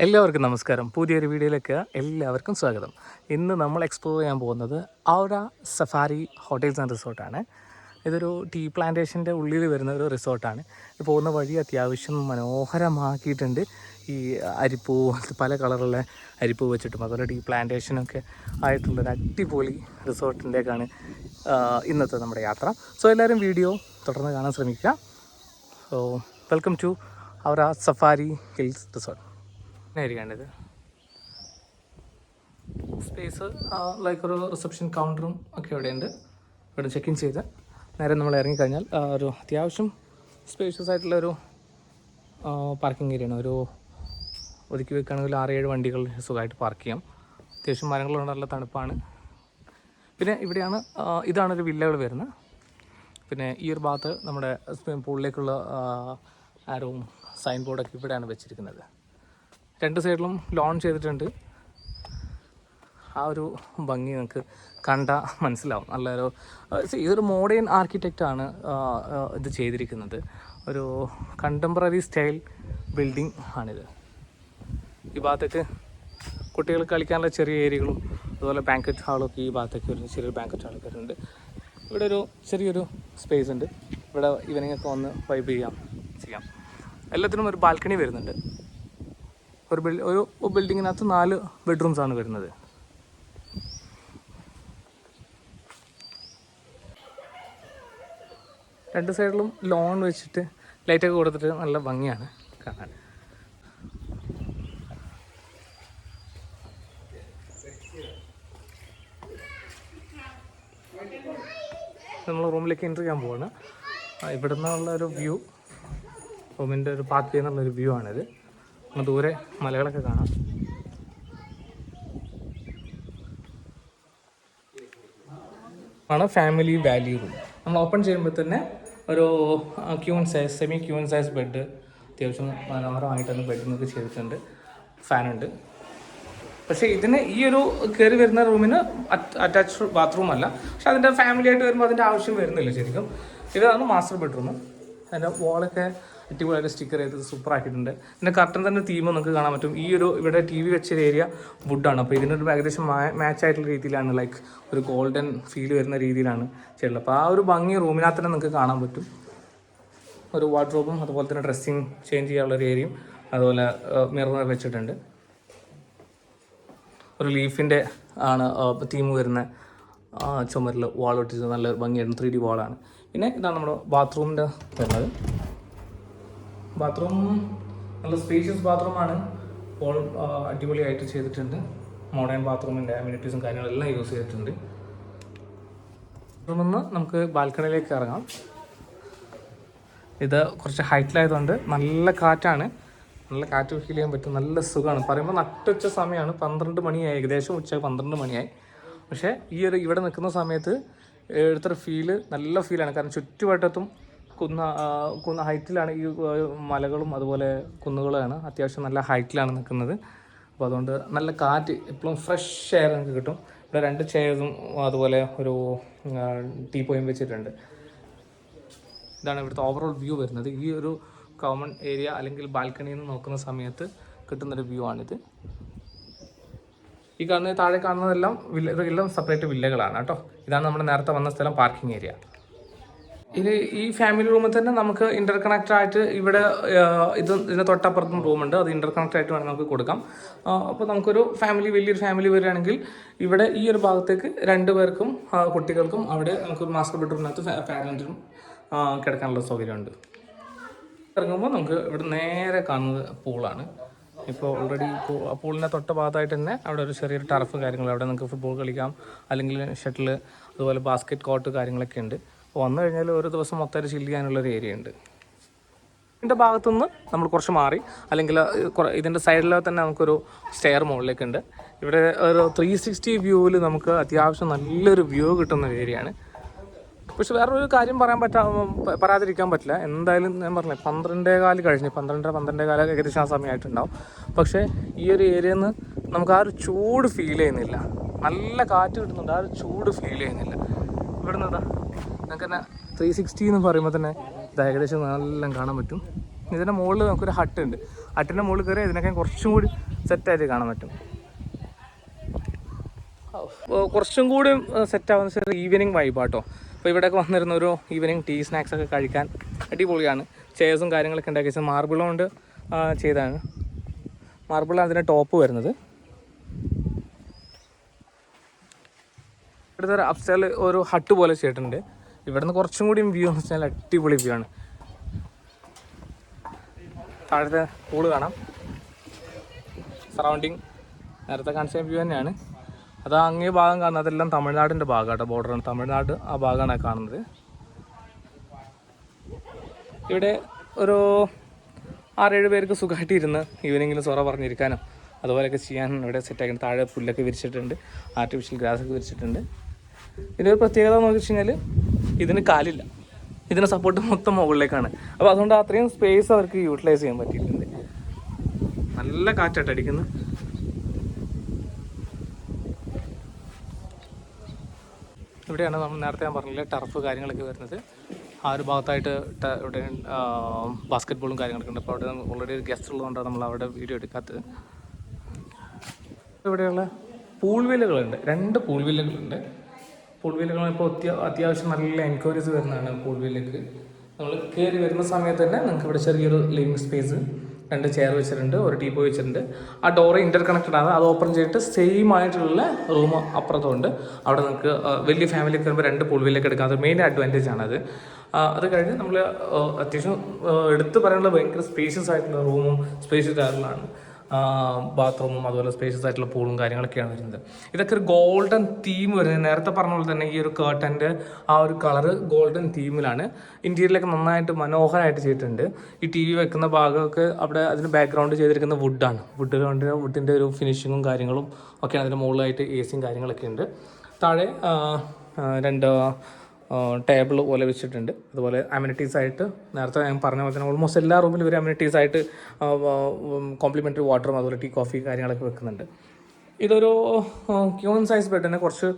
എല്ലാവർക്കും നമസ്കാരം. പുതിയൊരു വീഡിയോയിലേക്ക് എല്ലാവർക്കും സ്വാഗതം. ഇന്ന് നമ്മൾ എക്സ്പ്ലോർ ചെയ്യാൻ പോകുന്നത് ഔറ സഫാരി ഹോട്ടൽസ് ആൻഡ് റിസോർട്ടാണ്. ഇതൊരു ടീ പ്ലാന്റേഷൻ്റെ ഉള്ളിൽ വരുന്ന ഒരു റിസോർട്ടാണ്. പോകുന്ന വഴി അത്യാവശ്യം മനോഹരമാക്കിയിട്ടുണ്ട്. ഈ അരിപ്പൂ പല കളറുള്ള അരിപ്പൂ വെച്ചിട്ടും അതുപോലെ ടീ പ്ലാന്റേഷനൊക്കെ ആയിട്ടുള്ളൊരു അടിപൊളി റിസോർട്ടിൻ്റെയൊക്കെയാണ് ഇന്നത്തെ നമ്മുടെ യാത്ര. സോ എല്ലാവരും വീഡിയോ തുടർന്ന് കാണാൻ ശ്രമിക്കുക. So welcome to Aura Safari Hills resort. ആയിരിക്കേണ്ടത് സ്പേസ് ലൈക്ക് ഒരു റിസപ്ഷൻ കൗണ്ടറും ഒക്കെ ഇവിടെയുണ്ട്. ഇവിടെ ചെക്ക് ഇൻ ചെയ്ത് നേരെ നമ്മൾ ഇറങ്ങിക്കഴിഞ്ഞാൽ ഒരു അത്യാവശ്യം സ്പേഷ്യസ് ആയിട്ടുള്ളൊരു പാർക്കിംഗ് ഏരിയയാണ്. ഒരു ഒതുക്കി വെക്കുകയാണെങ്കിൽ 6-7 വണ്ടികൾ സുഖമായിട്ട് പാർക്ക് ചെയ്യാം. അത്യാവശ്യം മരങ്ങളുണ്ട്, നല്ല തണുപ്പാണ്. പിന്നെ ഇവിടെയാണ് ഇതാണൊരു വില്ലകൾ വരുന്നത്. പിന്നെ ഈ ഒരു ഭാഗത്ത് നമ്മുടെ സ്വിമ്മിംഗ് പൂളിലേക്കുള്ള ആരവും സൈൻ ബോർഡൊക്കെ ഇവിടെയാണ് വെച്ചിരിക്കുന്നത്. രണ്ട് സൈഡിലും ലോൺ ചെയ്തിട്ടുണ്ട്. ആ ഒരു ഭംഗി നമുക്ക് കണ്ടാൽ മനസ്സിലാവും. നല്ലൊരു ഇതൊരു മോഡേൺ ആർക്കിടെക്റ്റാണ് ഇത് ചെയ്തിരിക്കുന്നത്. ഒരു കണ്ടംപററി സ്റ്റൈൽ ബിൽഡിംഗ് ആണിത്. ഈ ഭാഗത്തേക്ക് കുട്ടികൾ കളിക്കാനുള്ള ചെറിയ ഏരിയകളും അതുപോലെ ബാങ്കറ്റ് ഹാളൊക്കെ ഈ ഭാഗത്തേക്ക് ഒരു ചെറിയൊരു ബാങ്കറ്റ് ഹാളൊക്കെ വരുന്നുണ്ട്. ഇവിടെ ഒരു ചെറിയൊരു സ്പേസ് ഉണ്ട്. ഇവിടെ ഈവനിങ് ഒക്കെ വന്ന് വൈബ് ചെയ്യാം. എല്ലാത്തിനും ഒരു ബാൽക്കണി വരുന്നുണ്ട്. ഒരു ബിൽഡിങ്ങിനകത്ത് 4 ബെഡ്റൂംസാണ് വരുന്നത്. രണ്ട് സൈഡിലും ലോൺ വെച്ചിട്ട് ലൈറ്റൊക്കെ കൊടുത്തിട്ട് നല്ല ഭംഗിയാണ് കാണാൻ. നമ്മൾ റൂമിലേക്ക് എൻ്റർ ചെയ്യാൻ പോവാണ്. ഇവിടെ നിന്നുള്ള ഒരു വ്യൂ, റൂമിൻ്റെ ഒരു പാത്ത് ചെയ്യുന്നുള്ളൊരു വ്യൂ ആണിത്. ദൂരെ മലകളൊക്കെ കാണാം. ആണ് ഫാമിലി വാലി റൂം. നമ്മൾ ഓപ്പൺ ചെയ്യുമ്പോൾ തന്നെ ഒരു സെമി ക്യൂൻ സൈസ് ബെഡ്, അത്യാവശ്യം മനോഹരമായിട്ടൊന്ന് ബെഡിനൊക്കെ ചെയ്തിട്ടുണ്ട്. ഫാനുണ്ട്. പക്ഷേ ഇതിന് ഈ ഒരു കയറി വരുന്ന റൂമിന് അറ്റാച്ച്ഡ് ബാത്റൂം അല്ല. പക്ഷെ അതിൻ്റെ ഫാമിലി ആയിട്ട് വരുമ്പോൾ അതിൻ്റെ ആവശ്യം വരുന്നില്ല ശരിക്കും. ഇതാണ് മാസ്റ്റർ ബെഡ്റൂം. അതിൻ്റെ വാളൊക്കെ അടിപൊളിയായിട്ട് സ്റ്റിക്കർ ചെയ്ത് സൂപ്പർ ആക്കിയിട്ടുണ്ട്. ഇതിൻ്റെ കർട്ടൻ തന്നെ തീം നമുക്ക് കാണാൻ പറ്റും. ഈ ഒരു ഇവിടെ TV വെച്ചൊരു ഏരിയ വുഡാണ്. അപ്പോൾ ഇതിനൊരു ഏകദേശം മാച്ച് ആയിട്ടുള്ള രീതിയിലാണ്, ലൈക്ക് ഒരു ഗോൾഡൻ ഫീൽ വരുന്ന രീതിയിലാണ് ചെയ്തിട്ടുള്ളത്. അപ്പോൾ ആ ഒരു ഭംഗി റൂമിനകത്ത് തന്നെ നിങ്ങൾക്ക് കാണാൻ പറ്റും. ഒരു വാർഡ്രോബും അതുപോലെ തന്നെ ഡ്രസ്സിങ് ചേഞ്ച് ചെയ്യാനുള്ളൊരു ഏരിയയും അതുപോലെ മിറർ വെച്ചിട്ടുണ്ട്. ഒരു ലീഫിൻ്റെ ആണ് തീം വരുന്ന ചുമരിൽ വാൾ ഒട്ടിച്ചത് നല്ല ഭംഗിയായിരുന്നു. 3D വാളാണ്. പിന്നെ ഇതാണ് നമ്മുടെ ബാത്റൂമിൻ്റെ വരുന്നത്. ബാത്റൂം നല്ല സ്പേഷ്യസ് ബാത്റൂമാണ്. വോൾ അടിപൊളിയായിട്ട് ചെയ്തിട്ടുണ്ട്. മോഡേൺ ബാത്റൂമിൻ്റെ അമ്യൂണിറ്റീസും കാര്യങ്ങളെല്ലാം യൂസ് ചെയ്തിട്ടുണ്ട്. റൂമിൽ നിന്ന് നമുക്ക് ബാൽക്കണിയിലേക്ക് ഇറങ്ങാം. ഇത് കുറച്ച് ഹൈറ്റിലായതുകൊണ്ട് നല്ല കാറ്റാണ്. നല്ല കാറ്റ് ഫീൽ ചെയ്യാൻ പറ്റും. നല്ല സുഖമാണ്. പറയുമ്പോൾ നട്ടുച്ച സമയമാണ്. 12 മണിയായി, ഏകദേശം ഉച്ച 12 മണിയായി. പക്ഷേ ഇവിടെ നിൽക്കുന്ന സമയത്ത് എടുത്തൊരു ഫീല് നല്ല ഫീലാണ്. കാരണം ചുറ്റുവട്ടത്തും കുന്ന ഹൈറ്റിലാണ്. ഈ മലകളും അതുപോലെ കുന്നുകളാണ്. അത്യാവശ്യം നല്ല ഹൈറ്റിലാണ് നിൽക്കുന്നത്. അപ്പോൾ അതുകൊണ്ട് നല്ല കാറ്റ്, എപ്പോഴും ഫ്രഷ് എയർ നമുക്ക് കിട്ടും. ഇവിടെ 2 ചെയർസും അതുപോലെ ഒരു ടീപ്പോയും വെച്ചിട്ടുണ്ട്. ഇതാണ് ഇവിടുത്തെ ഓവറോൾ വ്യൂ വരുന്നത്. ഈ ഒരു കോമൺ ഏരിയ അല്ലെങ്കിൽ ബാൽക്കണിയിൽ നിന്ന് നോക്കുന്ന സമയത്ത് കിട്ടുന്നൊരു വ്യൂ ആണിത്. ഈ കാണുന്ന താഴെ കാണുന്നതെല്ലാം എല്ലാം സെപ്പറേറ്റ് വില്ലകളാണ് കേട്ടോ. ഇതാണ് നമ്മുടെ നേരത്തെ വന്ന സ്ഥലം, പാർക്കിംഗ് ഏരിയ. ഈ ഫാമിലി റൂമിൽ തന്നെ നമുക്ക് ഇൻ്റർകണക്റ്റ് ആയിട്ട് ഇവിടെ ഇതിന് തൊട്ടപ്പുറത്തും റൂമുണ്ട്. അത് ഇൻ്റർകണക്റ്റ് ആയിട്ട് വേണം നമുക്ക് കൊടുക്കാം. അപ്പോൾ നമുക്കൊരു വലിയൊരു ഫാമിലി വരികയാണെങ്കിൽ ഇവിടെ ഈ ഒരു ഭാഗത്തേക്ക് 2 പേർക്കും കുട്ടികൾക്കും അവിടെ നമുക്കൊരു മാസ്റ്റർ ബെഡ്റൂമിനകത്ത് പാരൻറ്റിനും കിടക്കാനുള്ള സൗകര്യമുണ്ട്. ഇറങ്ങുമ്പോൾ നമുക്ക് ഇവിടെ നേരെ കാണുന്നത് പൂളാണ്. ഇപ്പോൾ ഓൾറെഡി പൂളിൻ്റെ തൊട്ട ഭാഗത്തായിട്ട് തന്നെ അവിടെ ഒരു ചെറിയൊരു ടർഫ് കാര്യങ്ങൾ, അവിടെ നമുക്ക് ഫുട്ബോൾ കളിക്കാം, അല്ലെങ്കിൽ ഷട്ടിൽ, അതുപോലെ ബാസ്ക്കറ്റ് കോർട്ട് കാര്യങ്ങളൊക്കെ ഉണ്ട്. അപ്പോൾ വന്നു കഴിഞ്ഞാൽ ഒരു ദിവസം മൊത്തമായിട്ട് ചില്ല് ചെയ്യാനുള്ളൊരു ഏരിയ ഉണ്ട്. ഇതിൻ്റെ ഭാഗത്തുനിന്ന് നമ്മൾ കുറച്ച് മാറി, അല്ലെങ്കിൽ ഇതിൻ്റെ സൈഡിൽ തന്നെ നമുക്കൊരു സ്റ്റെയർ മുകളിലേക്കുണ്ട്. ഇവിടെ ഒരു 360 വ്യൂവിൽ നമുക്ക് അത്യാവശ്യം നല്ലൊരു വ്യൂ കിട്ടുന്ന ഒരു ഏരിയയാണ്. പക്ഷെ വേറൊരു കാര്യം പറയാതിരിക്കാൻ പറ്റില്ല. എന്തായാലും ഞാൻ പറഞ്ഞില്ലേ, 12:15 കഴിഞ്ഞ് 12:15 ഏകദേശം ആ സമയമായിട്ടുണ്ടാവും. പക്ഷേ ഈ ഒരു ഏരിയയിൽ നിന്ന് നമുക്ക് ആ ഒരു ചൂട് ഫീൽ ചെയ്യുന്നില്ല. നല്ല കാറ്റ് കിട്ടുന്നുണ്ട്, ആ ഒരു ചൂട് ഫീൽ ചെയ്യുന്നില്ല. ഇവിടെ നിന്ന് നമുക്ക് തന്നെ 360 എന്ന് പറയുമ്പോൾ തന്നെ ഇത് ഏകദേശം നല്ല കാണാൻ പറ്റും. ഇതിൻ്റെ മുകളിൽ നമുക്കൊരു ഹട്ട് ഉണ്ട്. ഹട്ടിൻ്റെ മുകളിൽ കയറി ഇതിനൊക്കെ കുറച്ചും കൂടി സെറ്റായിട്ട് കാണാൻ പറ്റും. കുറച്ചും കൂടി സെറ്റാവുന്ന വെച്ചാൽ ഈവനിങ് വൈബാട്ടോ. അപ്പോൾ ഇവിടെയൊക്കെ വന്നിരുന്ന ഒരു ഈവനിങ് ടീ സ്നാക്സൊക്കെ കഴിക്കാൻ അടിപൊളിയാണ്. ചെയർസും കാര്യങ്ങളൊക്കെ ഉണ്ടാക്കി വെച്ചാൽ മാർബിൾ കൊണ്ട് ചെയ്താണ്. മാർബിൾ അതിൻ്റെ ടോപ്പ് വരുന്നത്. ഇവിടുത്തെ ഒരു അപ്സ്റ്റൈൽ ഒരു ഹട്ട് പോലെ ചെയ്തിട്ടുണ്ട്. ഇവിടുന്ന് കുറച്ചും കൂടി വ്യൂ എന്ന് വെച്ചാൽ അടിപൊളി വ്യൂ ആണ്. താഴത്തെ പൂള് കാണാം. സറൗണ്ടിങ് നേരത്തെ കാണിച്ച വ്യൂ തന്നെയാണ്. അത് അങ്ങേ ഭാഗം കാണുന്നത് അതെല്ലാം തമിഴ്നാടിൻ്റെ ഭാഗമാട്ടോ, ബോർഡറാണ് തമിഴ്നാട്, ആ ഭാഗമാണ് കാണുന്നത്. ഇവിടെ ഒരു 6-7 പേർക്ക് സുഖമായിട്ട് ഇരുന്ന് ഈവനിങ്ങിൽ സൊറ പറഞ്ഞിരിക്കാനോ അതുപോലെയൊക്കെ ചെയ്യാൻ ഇവിടെ സെറ്റാക്കി. താഴെ പുല്ലൊക്കെ വിരിച്ചിട്ടുണ്ട്, ആർട്ടിഫിഷ്യൽ ഗ്രാസൊക്കെ വിരിച്ചിട്ടുണ്ട്. ഇതിൻ്റെ ഒരു പ്രത്യേകത എന്ന് വെച്ച് കഴിഞ്ഞാൽ ഇതിന് കാലില്ല, ഇതിന് സപ്പോർട്ട് മൊത്തം മുകളിലേക്കാണ്. അപ്പോൾ അതുകൊണ്ട് അത്രയും സ്പേസ് അവർക്ക് യൂട്ടിലൈസ് ചെയ്യാൻ പറ്റിയിട്ടുണ്ട്. നല്ല കാറ്റായിട്ട് അടിക്കുന്നു. ഇവിടെയാണ് നമ്മൾ നേരത്തെ ഞാൻ പറഞ്ഞില്ല ടർഫ് കാര്യങ്ങളൊക്കെ വരുന്നത്. ആ ഒരു ഭാഗത്തായിട്ട് ഇവിടെ ബാസ്കറ്റ് ബോളും കാര്യങ്ങളൊക്കെ ഉണ്ട്. അപ്പോൾ അവിടെ ഓൾറെഡി ഒരു ഗസ്റ്റ് ഉള്ളതുകൊണ്ടാണ് നമ്മൾ അവിടെ വീഡിയോ എടുക്കാത്തത്. ഇവിടെയുള്ള പൂൾ വീലുകളുണ്ട്, 2 പൂൾ വീലുകളുണ്ട്. പൂൾ വീലുകൾ ഇപ്പോൾ അത്യാവശ്യം നല്ല എൻക്വയറീസ് വരുന്നതാണ് പൂൾ വീലിലേക്ക്. നമ്മൾ കയറി വരുന്ന സമയത്ത് തന്നെ നിങ്ങൾക്ക് ഇവിടെ ചെറിയൊരു ലിവിങ് സ്പേസ്, 2 ചെയർ വെച്ചിട്ടുണ്ട്, ഒരു ടീപ്പോ വെച്ചിട്ടുണ്ട്. ആ ഡോറ് ഇൻ്റർ കണക്റ്റഡ് ആണ്. അത് ഓപ്പൺ ചെയ്തിട്ട് സെയിം ആയിട്ടുള്ള റൂം അപ്പുറത്തുണ്ട്. അവിടെ നിങ്ങൾക്ക് വലിയ ഫാമിലിക്ക് വരുമ്പോൾ 2 പൂൾ വീലൊക്കെ എടുക്കാം. അത് മെയിൻ അഡ്വാൻറ്റേജ് ആണത്. അത് കഴിഞ്ഞ് നമ്മൾ അത്യാവശ്യം എടുത്ത് പറയാനുള്ള ഭയങ്കര സ്പേഷ്യസ് ആയിട്ടുള്ള റൂമും സ്പേഷ്യസ് ആയിട്ടുള്ളതാണ്. ബാത്റൂമും അതുപോലെ സ്പേഷ്യസ് ആയിട്ടുള്ള പൂളും കാര്യങ്ങളൊക്കെയാണ് വരുന്നത്. ഇതൊക്കെ ഒരു ഗോൾഡൻ തീം വരുന്നത്. നേരത്തെ പറഞ്ഞ പോലെ തന്നെ ഈ ഒരു കേർട്ടൻ്റെ ആ ഒരു കളറ് ഗോൾഡൻ തീമിലാണ്. ഇന്റീരിയലൊക്കെ നന്നായിട്ട് മനോഹരമായിട്ട് ചെയ്തിട്ടുണ്ട്. ഈ ടി വി വെക്കുന്ന ഭാഗമൊക്കെ അവിടെ അതിന് ബാക്ക്ഗ്രൗണ്ട് ചെയ്തിരിക്കുന്ന വുഡാണ്. വുഡിൻ്റെ ഒരു ഫിനിഷിങ്ങും കാര്യങ്ങളും ഒക്കെയാണ്. അതിൻ്റെ മുകളിലായിട്ട് എ സിയും കാര്യങ്ങളൊക്കെ ഉണ്ട്. താഴെ 2 ടേബിൾ പോലെ വെച്ചിട്ടുണ്ട്. അതുപോലെ അമ്യൂണിറ്റീസ് ആയിട്ട് നേരത്തെ ഞാൻ പറഞ്ഞ പോലെ തന്നെ ഓൾമോസ്റ്റ് എല്ലാ റൂമിലും ഇവർ അമ്യൂണിറ്റീസ് ആയിട്ട് കോംപ്ലിമെൻ്ററി വാട്ടറും അതുപോലെ ടീ കോഫി കാര്യങ്ങളൊക്കെ വെക്കുന്നുണ്ട്. ഇതൊരു ക്യൂൺ സൈസ് ബെഡ് തന്നെ, കുറച്ച്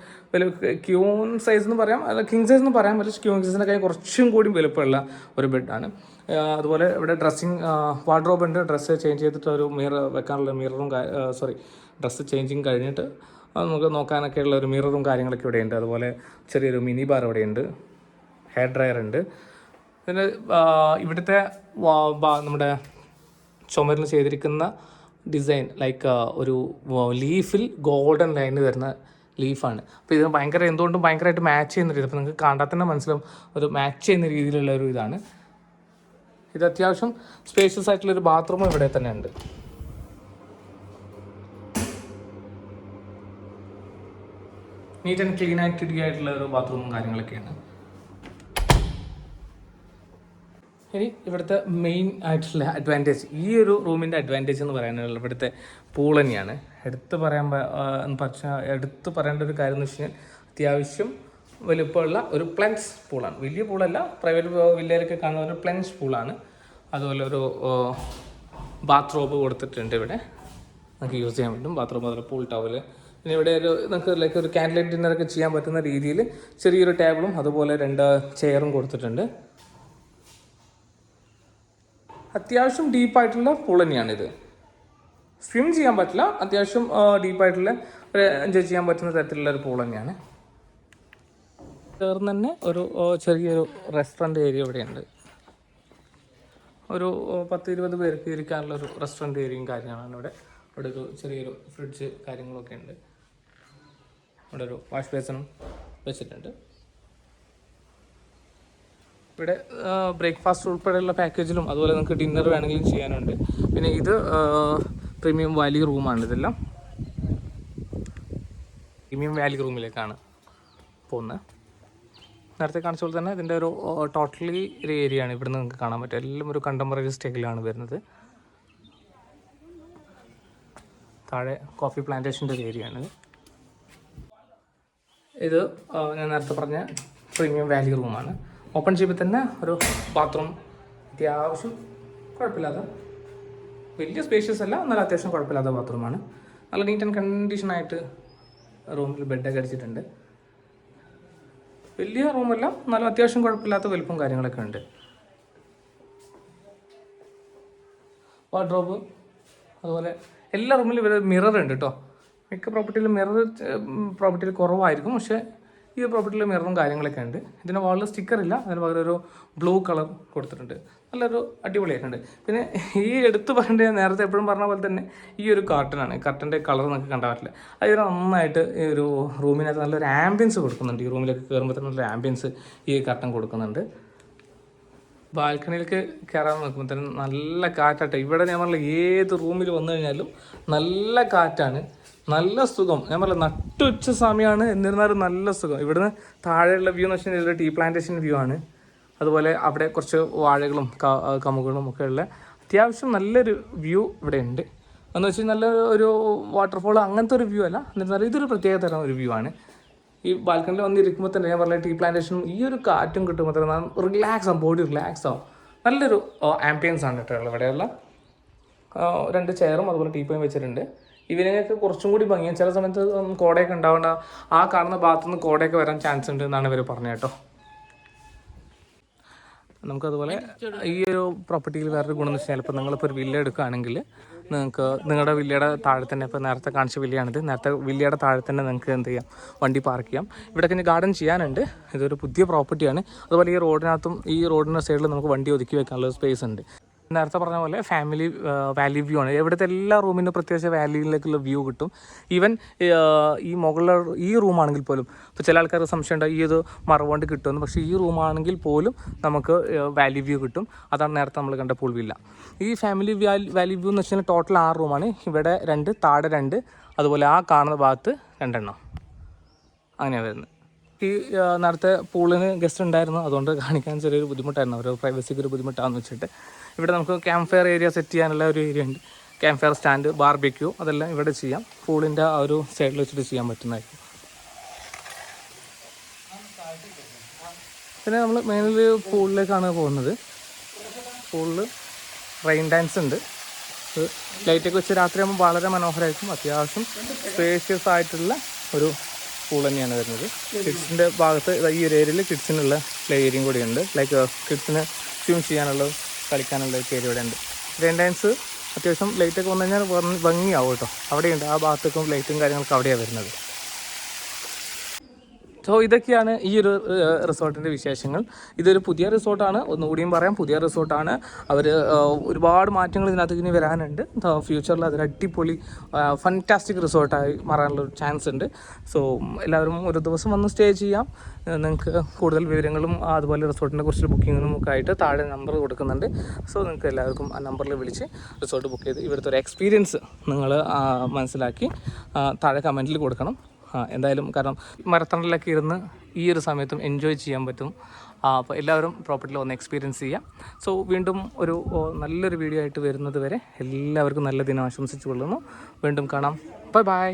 ക്യൂൺ സൈസ് എന്ന് പറയാം, അല്ല കിങ് സൈസ് എന്ന് പറയാം. പക്ഷേ ക്യൂൺ സൈസിനൊക്കെ കുറച്ചും കൂടി വലുപ്പമുള്ള ഒരു ബെഡാണ്. അതുപോലെ ഇവിടെ ഡ്രസ്സിങ് വാർഡ്രോബ് ഉണ്ട്. ഡ്രസ്സ് ചേഞ്ച് ചെയ്തിട്ട് ഒരു മിറർ വെക്കാനുള്ള മിററും ഡ്രസ്സ് ചേഞ്ചിങ് കഴിഞ്ഞിട്ട് അത് നമുക്ക് നോക്കാനൊക്കെ ഉള്ള ഒരു മിററും കാര്യങ്ങളൊക്കെ ഇവിടെയുണ്ട്. അതുപോലെ ചെറിയൊരു മിനി ബാർ ഇവിടെയുണ്ട്, ഹെയർ ഡ്രയർ ഉണ്ട്. പിന്നെ ഇവിടുത്തെ നമ്മുടെ ചുമരിൽ ചെയ്തിരിക്കുന്ന ഡിസൈൻ ലൈക്ക് ഒരു ലീഫിൽ ഗോൾഡൻ ലൈന് വരുന്ന ലീഫാണ്. അപ്പോൾ ഇത് എന്തുകൊണ്ടും ഭയങ്കരമായിട്ട് മാച്ച് ചെയ്യുന്ന രീതി. അപ്പോൾ നിങ്ങൾക്ക് കണ്ടാൽ തന്നെ മനസ്സിലാവും ഒരു മാച്ച് ചെയ്യുന്ന രീതിയിലുള്ള ഒരു ഇതാണ്. ഇത് അത്യാവശ്യം സ്പേഷ്യസ് ആയിട്ടുള്ളൊരു ബാത്റൂമും ഇവിടെ തന്നെ ഉണ്ട്. നീറ്റ് ആൻഡ് ക്ലീൻ ആയിട്ട് ആയിട്ടുള്ള ഒരു ബാത്റൂമും കാര്യങ്ങളൊക്കെയാണ്. ഇനി ഇവിടുത്തെ മെയിൻ ആയിട്ടുള്ള അഡ്വാൻറ്റേജ്, ഈ ഒരു റൂമിൻ്റെ അഡ്വാൻറ്റേജ് എന്ന് പറയാനുള്ള ഇവിടുത്തെ പൂൾ തന്നെയാണ്. എടുത്തു പറയേണ്ട ഒരു കാര്യം എന്ന് വെച്ച് കഴിഞ്ഞാൽ അത്യാവശ്യം വലുപ്പമുള്ള ഒരു പ്ലൻസ് പൂളാണ്. വലിയ പൂളല്ല, പ്രൈവറ്റ് വില്ലയിലൊക്കെ കാണുന്ന ഒരു പ്ലൻസ് പൂളാണ്. അതുപോലെ ഒരു ബാത്റൂം കൊടുത്തിട്ടുണ്ട് ഇവിടെ, നമുക്ക് യൂസ് ചെയ്യാൻ പറ്റും. ബാത്റൂം അതുപോലെ പൂൾ ടവൽ. പിന്നെ ഇവിടെ നമുക്ക് ലൈക്ക് ഒരു ക്യാൻഡിൽ ലൈറ്റ് ഡിന്നറൊക്കെ ചെയ്യാൻ പറ്റുന്ന രീതിയിൽ ചെറിയൊരു ടേബിളും അതുപോലെ 2 ചെയറും കൊടുത്തിട്ടുണ്ട്. അത്യാവശ്യം ഡീപ്പായിട്ടുള്ള പൂൾ തന്നെയാണിത്. സ്വിം ചെയ്യാൻ പറ്റില്ല, അത്യാവശ്യം ഡീപ്പായിട്ടുള്ള എൻജോയ് ചെയ്യാൻ പറ്റുന്ന തരത്തിലുള്ള ഒരു പൂൾ തന്നെയാണ്. ചേർന്ന് തന്നെ ഒരു ചെറിയൊരു റെസ്റ്റോറൻറ്റ് ഏരിയ ഇവിടെയുണ്ട്. ഒരു 10-20 പേർക്ക് ഇരിക്കാനുള്ള ഒരു റെസ്റ്റോറൻറ്റ് ഏരിയയും കാര്യങ്ങളാണ് ഇവിടെ. ഇവിടെ ഒരു ചെറിയൊരു ഫ്രിഡ്ജ് കാര്യങ്ങളൊക്കെ ഉണ്ട്. ഇവിടെ ഒരു വാഷ് ബേസിനും വെച്ചിട്ടുണ്ട്. ഇവിടെ ബ്രേക്ക്ഫാസ്റ്റ് ഉൾപ്പെടെയുള്ള പാക്കേജിലും അതുപോലെ നിങ്ങൾക്ക് ഡിന്നർ വേണമെങ്കിലും ചെയ്യാനുണ്ട്. പിന്നെ ഇത് പ്രീമിയം വാലി റൂമാണ്. ഇതെല്ലാം പ്രീമിയം വാലി റൂമിലേക്കാണ് പോകുന്നത്. നേരത്തെ കാണിച്ച പോലെ തന്നെ ഇതിൻ്റെ ഒരു ടോട്ടലി ഒരു ഏരിയ ആണ് ഇവിടുന്ന് നിങ്ങൾക്ക് കാണാൻ പറ്റും. എല്ലാം ഒരു കണ്ടംപററി സ്റ്റൈലിലാണ് വരുന്നത്. താഴെ കോഫി പ്ലാന്റേഷൻ്റെ ഒരു ഏരിയ ആണ്. ഇത് ഞാൻ നേരത്തെ പറഞ്ഞ പ്രീമിയം വാലി റൂമാണ്. ഓപ്പൺ ചെയ്യുമ്പോൾ തന്നെ ഒരു ബാത്റൂം അത്യാവശ്യം കുഴപ്പമില്ലാത്ത, വലിയ സ്പേഷ്യസ് അല്ല, എന്നാൽ അത്യാവശ്യം കുഴപ്പമില്ലാത്ത ബാത്റൂമാണ്. നല്ല നീറ്റ് ആൻഡ് കണ്ടീഷനായിട്ട് റൂമിൽ ബെഡൊക്കെ അടിച്ചിട്ടുണ്ട്. വലിയ റൂമല്ല, എന്നാലും അത്യാവശ്യം കുഴപ്പമില്ലാത്ത വലുപ്പം കാര്യങ്ങളൊക്കെ ഉണ്ട്. വാർഡ്രോബ് അതുപോലെ എല്ലാ റൂമിലും ഇവർ മിറർ ഉണ്ട് കേട്ടോ. മിക്ക പ്രോപ്പർട്ടിയിലും മിറർ പ്രോപ്പർട്ടിയിൽ കുറവായിരിക്കും, പക്ഷേ ഈ പ്രോപ്പർട്ടിയിൽ മിററും കാര്യങ്ങളൊക്കെ ഉണ്ട്. ഇതിന് വാളിൽ സ്റ്റിക്കർ ഇല്ല, അതിന് പകരം ഒരു ബ്ലൂ കളർ കൊടുത്തിട്ടുണ്ട്. നല്ലൊരു അടിപൊളിയായിട്ടുണ്ട്. പിന്നെ ഈ എടുത്ത് പറയേണ്ടത് ഞാൻ നേരത്തെ എപ്പോഴും പറഞ്ഞ പോലെ തന്നെ ഈ ഒരു കർട്ടനാണ്. കർട്ടൻ്റെ കളർ നമുക്ക് കണ്ടാൽ പറ്റില്ല. അത് നന്നായിട്ട് ഈ ഒരു റൂമിനകത്ത് നല്ലൊരു ആംബിയൻസ് കൊടുക്കുന്നുണ്ട്. ഈ റൂമിലേക്ക് കയറുമ്പോൾ തന്നെ നല്ലൊരു ആംബിയൻസ് ഈ കർട്ടൻ കൊടുക്കുന്നുണ്ട്. ബാൽക്കണിയിലേക്ക് കയറാൻ നോക്കുമ്പോൾ തന്നെ നല്ല കാറ്റാട്ടെ. ഇവിടെ ഞാൻ പറഞ്ഞില്ല, ഏത് റൂമിൽ വന്നു കഴിഞ്ഞാലും നല്ല കാറ്റാണ്, നല്ല സുഖം. ഞാൻ പറഞ്ഞില്ല, നട്ടുച്ച സമയമാണ്, എന്നിരുന്നാലും നല്ല സുഖം. ഇവിടുന്ന് താഴെയുള്ള വ്യൂ എന്ന് വെച്ചാൽ ടീ പ്ലാന്റേഷൻ വ്യൂ ആണ്. അതുപോലെ അവിടെ കുറച്ച് വാഴകളും കമുകളും ഒക്കെ ഉള്ള അത്യാവശ്യം നല്ലൊരു വ്യൂ ഇവിടെ ഉണ്ട്. എന്ന് വെച്ചാൽ നല്ല ഒരു വാട്ടർഫോൾ അങ്ങനത്തെ ഒരു വ്യൂ അല്ല, എന്നിരുന്നാലും ഇതൊരു പ്രത്യേക തരം ഒരു വ്യൂ ആണ്. ഈ ബാൽക്കണിയിൽ വന്നിരിക്കുമ്പോൾ തന്നെ ഞാൻ പറഞ്ഞ ടീ പ്ലാന്റേഷനും ഈ ഒരു കാറ്റും കിട്ടുമ്പോൾ തന്നെ റിലാക്സ് ആവും, ബോഡി റിലാക്സ് ആവും. നല്ലൊരു ആംബിയൻസ് ആണ് കേട്ടോ ഇവിടെയുള്ള. 2 ചെയറും അതുപോലെ ടീപ്പോയും വെച്ചിട്ടുണ്ട്. ഇവനൊക്കെ കുറച്ചും കൂടി ഭംഗിയാണ്. ചില സമയത്ത് കോടയൊക്കെ ഉണ്ടാവേണ്ട, ആ കാണുന്ന ഭാഗത്തുനിന്ന് കോടയൊക്കെ വരാൻ ചാൻസ് ഉണ്ട് എന്നാണ് ഇവർ പറഞ്ഞത് കേട്ടോ. നമുക്കതുപോലെ ഈ ഒരു പ്രോപ്പർട്ടിയിൽ വേറൊരു ഗുണം എന്ന് വെച്ചാൽ, ഇപ്പോൾ നിങ്ങളിപ്പോൾ ഒരു വില്ല എടുക്കുകയാണെങ്കിൽ നിങ്ങൾക്ക് നിങ്ങളുടെ വില്ലയുടെ താഴെ തന്നെ, ഇപ്പോൾ നേരത്തെ കാണിച്ച വില്ലയാണിത്, നേരത്തെ വില്ലയുടെ താഴെ തന്നെ നിങ്ങൾക്ക് എന്ത് ചെയ്യാം, വണ്ടി പാർക്ക് ചെയ്യാം. ഇവിടെ പിന്നെ ഗാർഡൻ ചെയ്യാനുണ്ട്. ഇതൊരു പുതിയ പ്രോപ്പർട്ടിയാണ്. അതുപോലെ ഈ റോഡിനകത്തും ഈ റോഡിൻ്റെ സൈഡിൽ നമുക്ക് വണ്ടി ഒതുക്കി വെക്കാനുള്ള സ്പേസ് ഉണ്ട്. നേരത്തെ പറഞ്ഞ പോലെ ഫാമിലി വാലി വ്യൂ ആണ്. ഇവിടുത്തെ എല്ലാ റൂമിനും പ്രത്യേകിച്ച് വാലിയിലേക്കുള്ള വ്യൂ കിട്ടും. ഈവൻ ഈ മുകളിലെ ഈ റൂമാണെങ്കിൽ പോലും, ഇപ്പോൾ ചില ആൾക്കാർക്ക് സംശയം ഉണ്ടാവും ഈ ഇത് മറവുകൊണ്ട് കിട്ടുമെന്ന്. പക്ഷേ ഈ റൂമാണെങ്കിൽ പോലും നമുക്ക് വാലി വ്യൂ കിട്ടും. അതാണ് നേരത്തെ നമ്മൾ കണ്ട പൂൾ വില്ല. ഈ ഫാമിലി വാലി വ്യൂ എന്ന് വെച്ചാൽ ടോട്ടൽ 6 റൂമാണ്. ഇവിടെ 2, താഴെ 2, അതുപോലെ ആ കാണുന്ന ഭാഗത്ത് 2 എണ്ണം, അങ്ങനെയാണ് വരുന്നത്. ഈ നേരത്തെ പൂളിന് ഗസ്റ്റ് ഉണ്ടായിരുന്നു, അതുകൊണ്ട് കാണിക്കാൻ ചെറിയൊരു ബുദ്ധിമുട്ടായിരുന്നു. ഒരു പ്രൈവസിക്ക് ഒരു ബുദ്ധിമുട്ടാണെന്ന് വെച്ചിട്ട് ഇവിടെ നമുക്ക് ക്യാമ്പ് ഫയർ ഏരിയ സെറ്റ് ചെയ്യാനുള്ള ഒരു ഏരിയ ഉണ്ട്. ക്യാമ്പ് ഫയർ സ്റ്റാൻഡ്, ബാർബിക്യൂ അതെല്ലാം ഇവിടെ ചെയ്യാം. പൂളിൻ്റെ ആ ഒരു സൈഡിൽ വെച്ചിട്ട് ചെയ്യാൻ പറ്റുന്നതായിരിക്കും. പിന്നെ നമ്മൾ മെയിൻലി പൂളിലേക്കാണ് പോകുന്നത്. പൂളിൽ റെയിൻ ഡാൻസ് ഉണ്ട്. ലൈറ്റൊക്കെ വെച്ച് രാത്രിയാകുമ്പോൾ വളരെ മനോഹരമായിരിക്കും. അത്യാവശ്യം സ്പേഷ്യസ് ആയിട്ടുള്ള ഒരു പൂൾ തന്നെയാണ് വരുന്നത്. കിഡ്സിൻ്റെ ഭാഗത്ത് ഈ ഒരു ഏരിയയിൽ കിഡ്സിനുള്ള പ്ലേ ഏരിയയും കൂടിയുണ്ട്. ലൈക്ക് കിഡ്സിന് സ്വിം ചെയ്യാനുള്ള, കളിക്കാനുള്ള ഒരു ഏരിയ ഇവിടെ ഉണ്ട്. റെയിൻ ഡാൻസ് അത്യാവശ്യം ലൈറ്റൊക്കെ വന്നു കഴിഞ്ഞാൽ ഭംഗിയാവും കേട്ടോ. അവിടെയുണ്ട്, ആ ഭാഗത്തേക്കും ലൈറ്റും കാര്യങ്ങളൊക്കെ അവിടെയാണ് വരുന്നത്. സോ ഇതൊക്കെയാണ് ഈ ഒരു റിസോർട്ടിൻ്റെ വിശേഷങ്ങൾ. ഇതൊരു പുതിയ റിസോർട്ടാണ്, ഒന്നുകൂടിയും പറയാം, പുതിയ റിസോർട്ടാണ്. അവർ ഒരുപാട് മാറ്റങ്ങൾ ഇതിനകത്ത് ഇനി വരാനുണ്ട്. ഫ്യൂച്ചറിൽ അതൊരു അടിപൊളി ഫാന്റാസ്റ്റിക് റിസോർട്ടായി മാറാനുള്ള ചാൻസ് ഉണ്ട്. സോ എല്ലാവരും ഒരു ദിവസം വന്ന് സ്റ്റേ ചെയ്യാം. നിങ്ങൾക്ക് കൂടുതൽ വിവരങ്ങളും അതുപോലെ റിസോർട്ടിനെ കുറിച്ച് ബുക്കിങ്ങിനും ഒക്കെ ആയിട്ട് താഴെ നമ്പർ കൊടുക്കുന്നുണ്ട്. സോ നിങ്ങൾക്ക് എല്ലാവർക്കും ആ നമ്പറിൽ വിളിച്ച് റിസോർട്ട് ബുക്ക് ചെയ്ത് ഇവിടുത്തെ ഒരു എക്സ്പീരിയൻസ് നിങ്ങൾ മനസ്സിലാക്കി താഴെ കമൻറ്റിൽ കൊടുക്കണം. എന്തായാലും, കാരണം മരത്തണലിലൊക്കെ ഇരുന്ന് ഈ ഒരു സമയത്തും എൻജോയ് ചെയ്യാൻ പറ്റും. അപ്പോൾ എല്ലാവരും പ്രോപ്പർട്ടിയിൽ ഒന്ന് എക്സ്പീരിയൻസ് ചെയ്യാം. സോ വീണ്ടും ഒരു നല്ലൊരു വീഡിയോ ആയിട്ട് വരുന്നത് വരെ എല്ലാവർക്കും നല്ല ദിനം ആശംസിച്ചു കൊള്ളുന്നു. വീണ്ടും കാണാം. Bye bye.